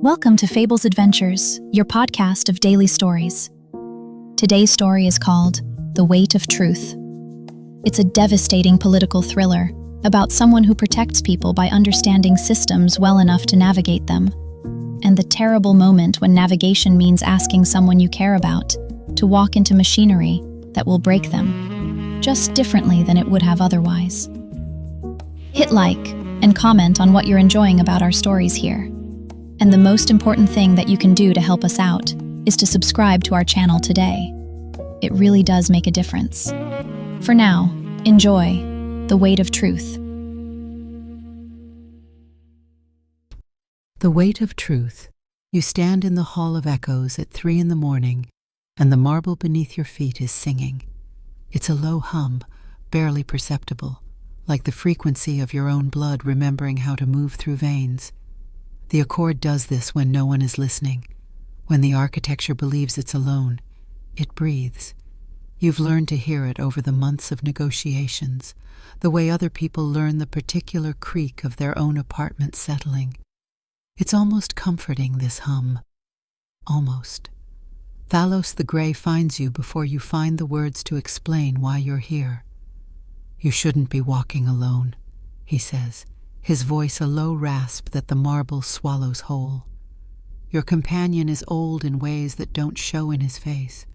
Welcome to Fables Adventures, your podcast of daily stories. Today's story is called The Weight of Truth. It's a devastating political thriller about someone who protects people by understanding systems well enough to navigate them, and the terrible moment when navigation means asking someone you care about to walk into machinery that will break them, just differently than it would have otherwise. Hit like and comment on what you're enjoying about our stories here. And the most important thing that you can do to help us out is to subscribe to our channel today. It really does make a difference. For now, enjoy The Weight of Truth. The weight of truth. You stand in the Hall of Echoes at 3 a.m, and the marble beneath your feet is singing. It's a low hum, barely perceptible, like the frequency of your own blood remembering how to move through veins. The accord does this when no one is listening, when the architecture believes it's alone. It breathes. You've learned to hear it over the months of negotiations, the way other people learn the particular creak of their own apartment settling. It's almost comforting, this hum. Almost. Thalos the Grey finds you before you find the words to explain why you're here. "You shouldn't be walking alone," he says, his voice a low rasp that the marble swallows whole. Your companion is old in ways that don't show in his face,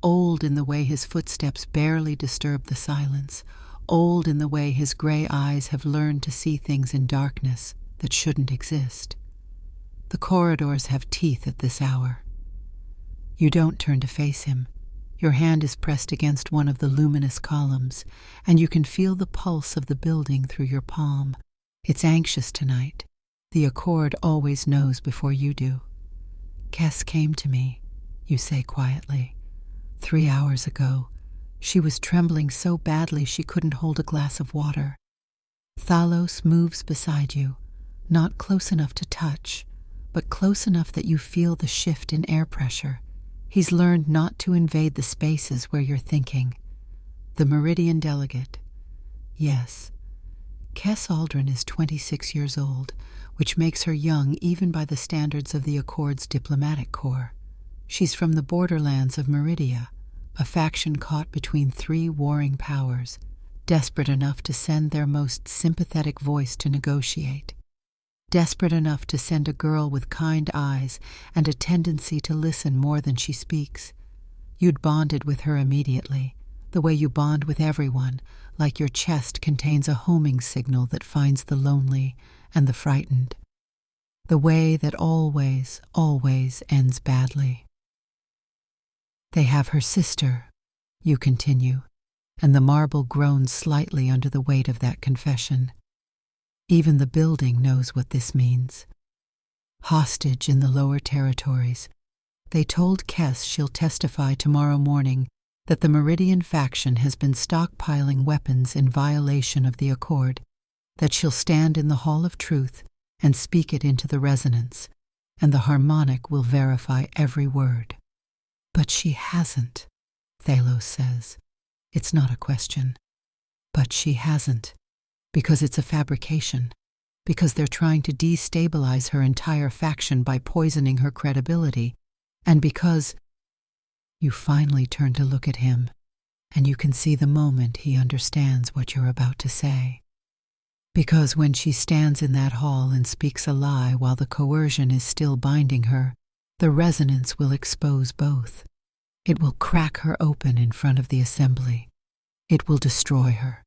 old in the way his footsteps barely disturb the silence, old in the way his gray eyes have learned to see things in darkness that shouldn't exist. The corridors have teeth at this hour. You don't turn to face him. Your hand is pressed against one of the luminous columns, and you can feel the pulse of the building through your palm. It's anxious tonight. The accord always knows before you do. "Kess came to me," you say quietly. 3 hours ago. She was trembling so badly she couldn't hold a glass of water. Thalos moves beside you, not close enough to touch, but close enough that you feel the shift in air pressure. He's learned not to invade the spaces where you're thinking. The Meridian delegate. Yes. Kess Aldrin is 26 years old, which makes her young even by the standards of the Accord's diplomatic corps. She's from the borderlands of Meridia, a faction caught between 3 warring powers, desperate enough to send their most sympathetic voice to negotiate. Desperate enough to send a girl with kind eyes and a tendency to listen more than she speaks. You'd bonded with her immediately, the way you bond with everyone, like your chest contains a homing signal that finds the lonely and the frightened. The way that always, always ends badly. They have her sister, you continue, and the marble groans slightly under the weight of that confession. Even the building knows what this means. Hostage in the lower territories. They told Kess she'll testify tomorrow morning that the Meridian faction has been stockpiling weapons in violation of the accord, that she'll stand in the Hall of Truth and speak it into the resonance, and the harmonic will verify every word. But she hasn't, Thalos says. It's not a question. But she hasn't, because it's a fabrication, because they're trying to destabilize her entire faction by poisoning her credibility, and because you finally turn to look at him, and you can see the moment he understands what you're about to say. Because when she stands in that hall and speaks a lie while the coercion is still binding her, the resonance will expose both. It will crack her open in front of the assembly. It will destroy her.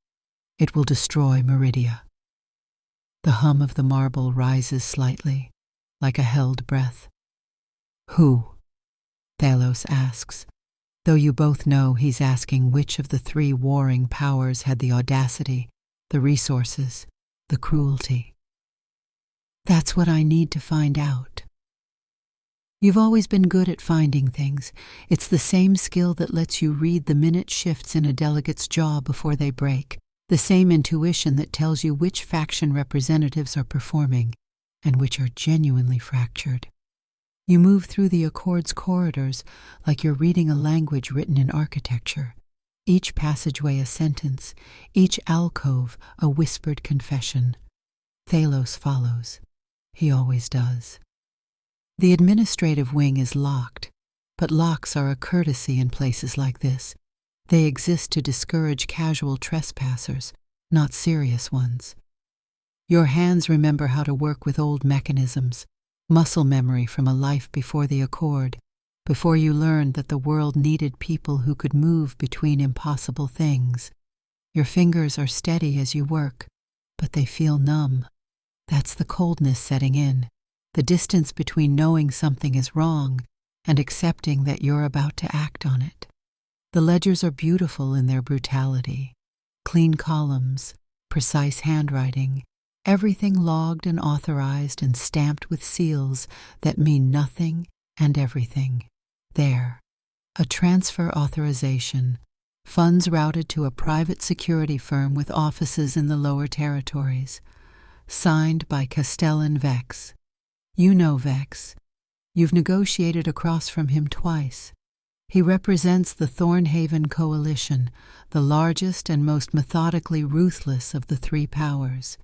It will destroy Meridia. The hum of the marble rises slightly, like a held breath. "Who?" Thalos asks, though you both know he's asking which of the 3 warring powers had the audacity, the resources, the cruelty. "That's what I need to find out." You've always been good at finding things. It's the same skill that lets you read the minute shifts in a delegate's jaw before they break, the same intuition that tells you which faction representatives are performing and which are genuinely fractured. You move through the Accord's corridors like you're reading a language written in architecture, each passageway a sentence, each alcove a whispered confession. Thalos follows. He always does. The administrative wing is locked, but locks are a courtesy in places like this. They exist to discourage casual trespassers, not serious ones. Your hands remember how to work with old mechanisms, muscle memory from a life before the Accord, before you learned that the world needed people who could move between impossible things. Your fingers are steady as you work, but they feel numb. That's the coldness setting in, the distance between knowing something is wrong and accepting that you're about to act on it. The ledgers are beautiful in their brutality. Clean columns, precise handwriting, everything logged and authorized and stamped with seals that mean nothing and everything. There, a transfer authorization, funds routed to a private security firm with offices in the lower territories, signed by Castellan Vex. You know Vex. You've negotiated across from him twice. He represents the Thornhaven Coalition, the largest and most methodically ruthless of the three powers.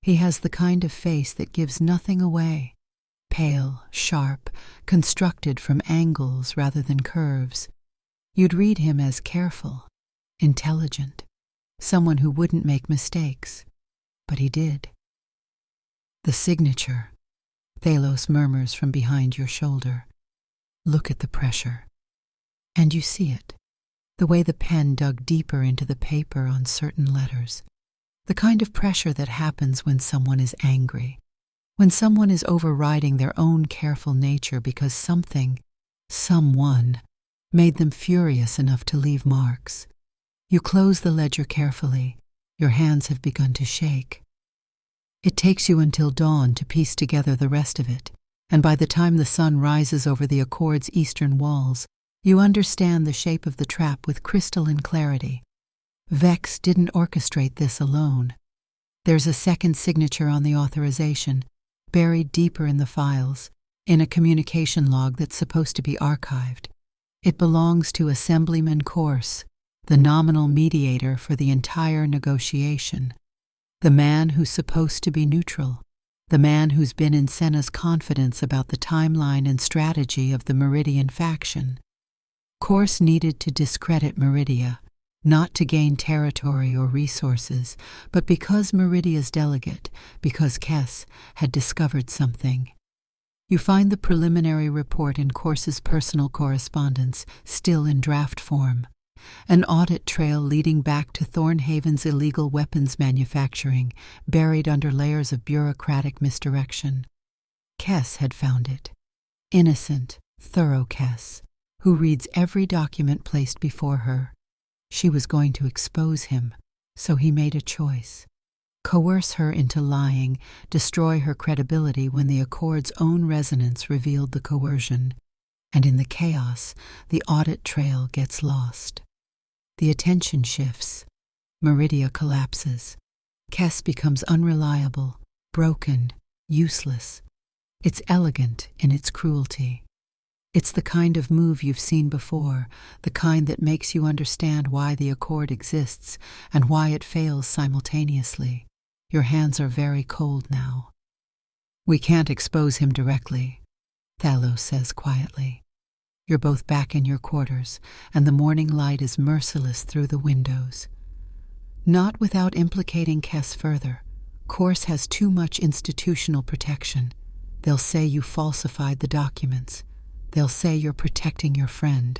He has the kind of face that gives nothing away. Pale, sharp, constructed from angles rather than curves. You'd read him as careful, intelligent, someone who wouldn't make mistakes. But he did. The signature, Thalos murmurs from behind your shoulder. Look at the pressure. And you see it, the way the pen dug deeper into the paper on certain letters. The kind of pressure that happens when someone is angry, when someone is overriding their own careful nature because someone, made them furious enough to leave marks. You close the ledger carefully. Your hands have begun to shake. It takes you until dawn to piece together the rest of it, and by the time the sun rises over the Accord's eastern walls, you understand the shape of the trap with crystalline clarity. Vex didn't orchestrate this alone. There's a second signature on the authorization, buried deeper in the files, in a communication log that's supposed to be archived. It belongs to Assemblyman Corse, the nominal mediator for the entire negotiation. The man who's supposed to be neutral, the man who's been in Senna's confidence about the timeline and strategy of the Meridian faction. Corse needed to discredit Meridia, not to gain territory or resources, but because Meridia's delegate, because Kess had discovered something. You find the preliminary report in Corse's personal correspondence, still in draft form. An audit trail leading back to Thornhaven's illegal weapons manufacturing, buried under layers of bureaucratic misdirection. Kess had found it. Innocent, thorough Kess, who reads every document placed before her. She was going to expose him, so he made a choice. Coerce her into lying, destroy her credibility when the Accord's own resonance revealed the coercion. And in the chaos, the audit trail gets lost. The attention shifts. Meridia collapses. Kess becomes unreliable, broken, useless. It's elegant in its cruelty. It's the kind of move you've seen before, the kind that makes you understand why the Accord exists and why it fails simultaneously. Your hands are very cold now. We can't expose him directly, Thalos says quietly. You're both back in your quarters, and the morning light is merciless through the windows. Not without implicating Kess further. Corse has too much institutional protection. They'll say you falsified the documents. They'll say you're protecting your friend.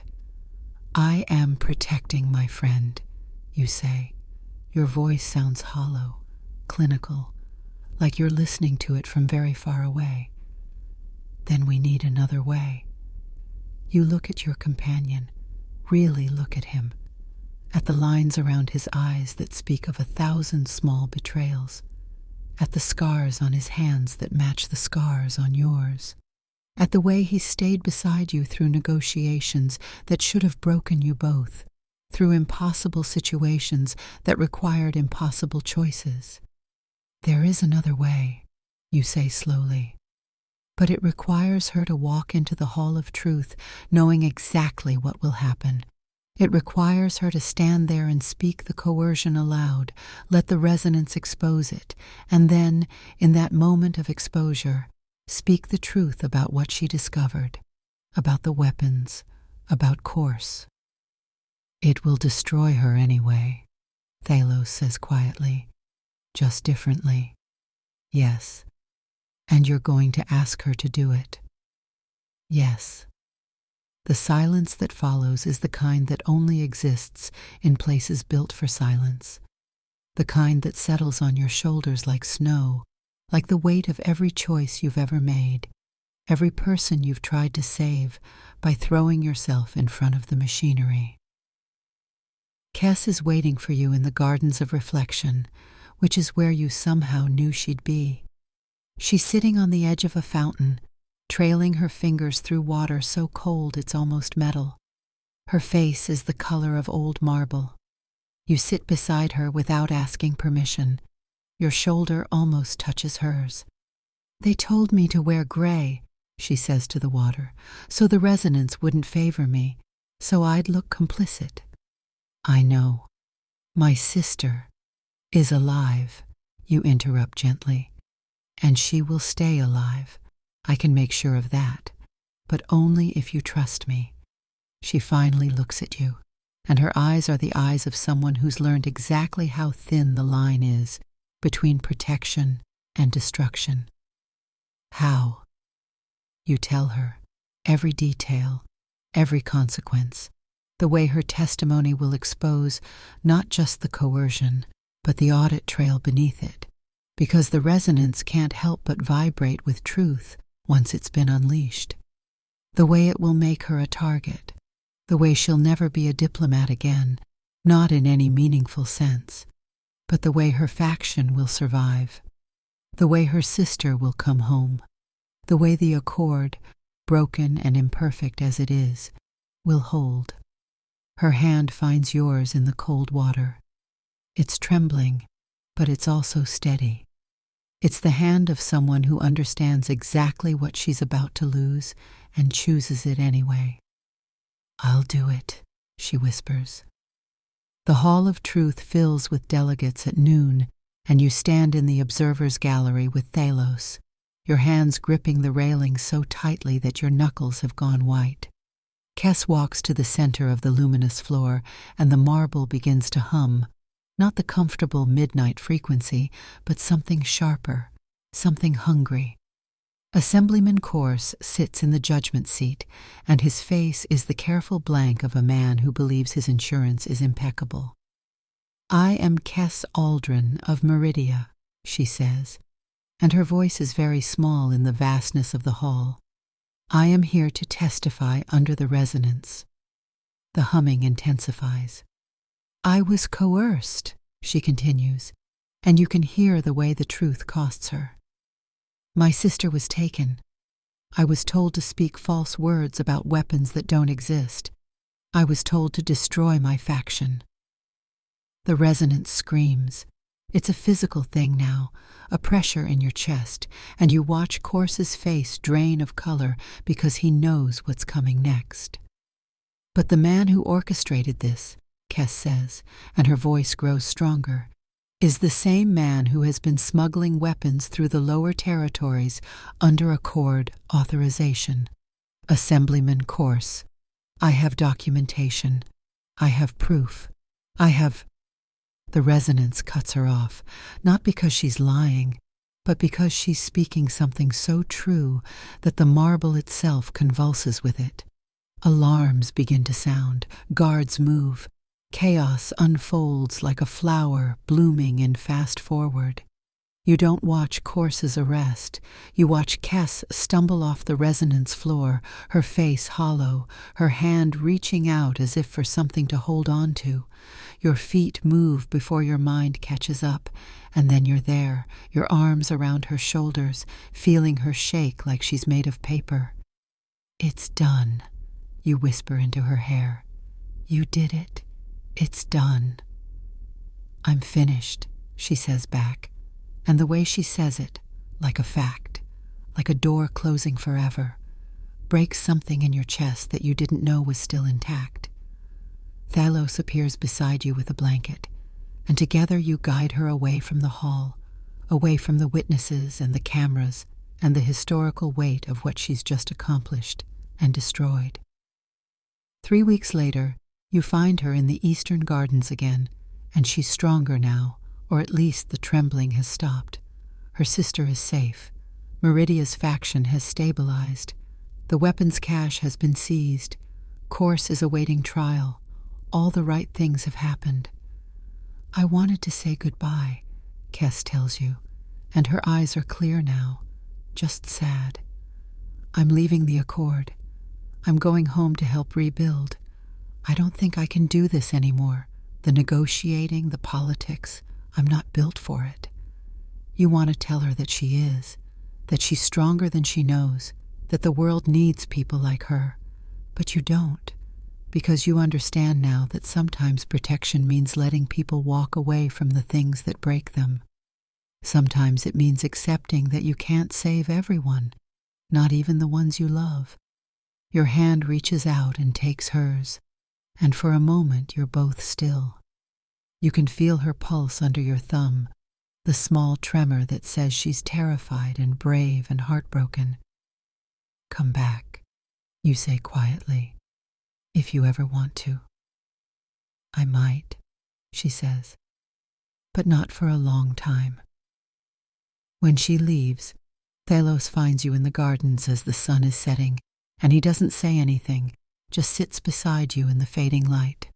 I am protecting my friend, you say. Your voice sounds hollow, clinical, like you're listening to it from very far away. Then we need another way. You look at your companion, really look at him, at the lines around his eyes that speak of 1,000 small betrayals, at the scars on his hands that match the scars on yours, at the way he stayed beside you through negotiations that should have broken you both, through impossible situations that required impossible choices. There is another way, you say slowly. But it requires her to walk into the Hall of Truth knowing exactly what will happen. It requires her to stand there and speak the coercion aloud, let the resonance expose it, and then, in that moment of exposure, Speak the truth about what she discovered, about the weapons, about course. It will destroy her anyway, Thalos says quietly, just differently. Yes, and you're going to ask her to do it. Yes. The silence that follows is the kind that only exists in places built for silence, the kind that settles on your shoulders like snow, like the weight of every choice you've ever made, every person you've tried to save by throwing yourself in front of the machinery. Kess is waiting for you in the Gardens of Reflection, which is where you somehow knew she'd be. She's sitting on the edge of a fountain, trailing her fingers through water so cold it's almost metal. Her face is the color of old marble. You sit beside her without asking permission. Your shoulder almost touches hers. They told me to wear gray, she says to the water, so the resonance wouldn't favor me, so I'd look complicit. I know. My sister is alive, you interrupt gently, and she will stay alive. I can make sure of that, but only if you trust me. She finally looks at you, and her eyes are the eyes of someone who's learned exactly how thin the line is between protection and destruction. How? You tell her every detail, every consequence, the way her testimony will expose not just the coercion, but the audit trail beneath it, because the resonance can't help but vibrate with truth once it's been unleashed. The way it will make her a target, the way she'll never be a diplomat again, not in any meaningful sense, but the way her faction will survive, the way her sister will come home, the way the accord, broken and imperfect as it is, will hold. Her hand finds yours in the cold water. It's trembling, but it's also steady. It's the hand of someone who understands exactly what she's about to lose and chooses it anyway. I'll do it, she whispers. The Hall of Truth fills with delegates at noon, and you stand in the observer's gallery with Thalos, your hands gripping the railing so tightly that your knuckles have gone white. Kess walks to the center of the luminous floor, and the marble begins to hum, not the comfortable midnight frequency, but something sharper, something hungry. Assemblyman Course sits in the judgment seat, and his face is the careful blank of a man who believes his insurance is impeccable. I am Kess Aldrin of Meridia, she says, and her voice is very small in the vastness of the hall. I am here to testify under the resonance. The humming intensifies. I was coerced, she continues, and you can hear the way the truth costs her. My sister was taken. I was told to speak false words about weapons that don't exist. I was told to destroy my faction. The resonance screams. It's a physical thing now, a pressure in your chest, and you watch Course's face drain of color because he knows what's coming next. But the man who orchestrated this, Kess says, and her voice grows stronger, is the same man who has been smuggling weapons through the lower territories under accord authorization. Assemblyman Course. I have documentation. I have proof. I have... The resonance cuts her off, not because she's lying, but because she's speaking something so true that the marble itself convulses with it. Alarms begin to sound, guards move, chaos unfolds like a flower blooming in fast forward. You don't watch Course's arrest. You watch Kess stumble off the resonance floor, her face hollow, her hand reaching out as if for something to hold on to. Your feet move before your mind catches up, and then you're there, your arms around her shoulders, feeling her shake like she's made of paper. It's done, you whisper into her hair. You did it. It's done. I'm finished, she says back. And the way she says it, like a fact, like a door closing forever, breaks something in your chest that you didn't know was still intact. Thalos appears beside you with a blanket, and together you guide her away from the hall, away from the witnesses and the cameras and the historical weight of what she's just accomplished and destroyed. 3 weeks later, you find her in the Eastern Gardens again, and she's stronger now, or at least the trembling has stopped. Her sister is safe. Meridia's faction has stabilized. The weapons cache has been seized. Course is awaiting trial. All the right things have happened. I wanted to say goodbye, Kess tells you, and her eyes are clear now, just sad. I'm leaving the Accord. I'm going home to help rebuild. I don't think I can do this anymore. The negotiating, the politics, I'm not built for it. You want to tell her that she is, that she's stronger than she knows, that the world needs people like her. But you don't, because you understand now that sometimes protection means letting people walk away from the things that break them. Sometimes it means accepting that you can't save everyone, not even the ones you love. Your hand reaches out and takes hers, and for a moment you're both still. You can feel her pulse under your thumb, the small tremor that says she's terrified and brave and heartbroken. Come back, you say quietly, if you ever want to. I might, she says, but not for a long time. When she leaves, Thalos finds you in the gardens as the sun is setting, and he doesn't say anything, just sits beside you in the fading light.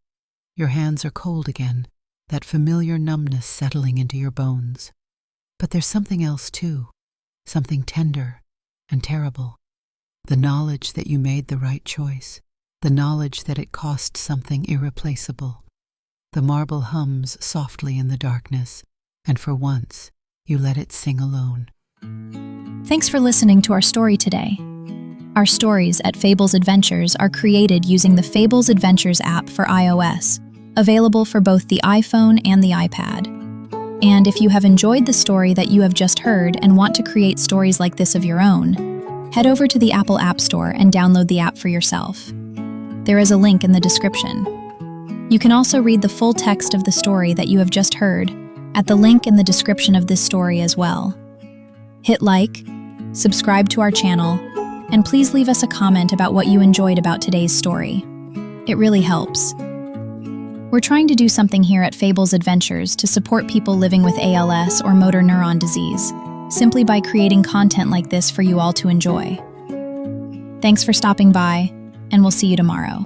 Your hands are cold again, that familiar numbness settling into your bones. But there's something else too, something tender and terrible. The knowledge that you made the right choice, the knowledge that it cost something irreplaceable. The marble hums softly in the darkness, and for once, you let it sing alone. Thanks for listening to our story today. Our stories at Fables Adventures are created using the Fables Adventures app for iOS, available for both the iPhone and the iPad. And if you have enjoyed the story that you have just heard and want to create stories like this of your own, head over to the Apple App Store and download the app for yourself. There is a link in the description. You can also read the full text of the story that you have just heard at the link in the description of this story as well. Hit like, subscribe to our channel, and please leave us a comment about what you enjoyed about today's story. It really helps. We're trying to do something here at Fables Adventures to support people living with ALS or motor neuron disease, simply by creating content like this for you all to enjoy. Thanks for stopping by, and we'll see you tomorrow.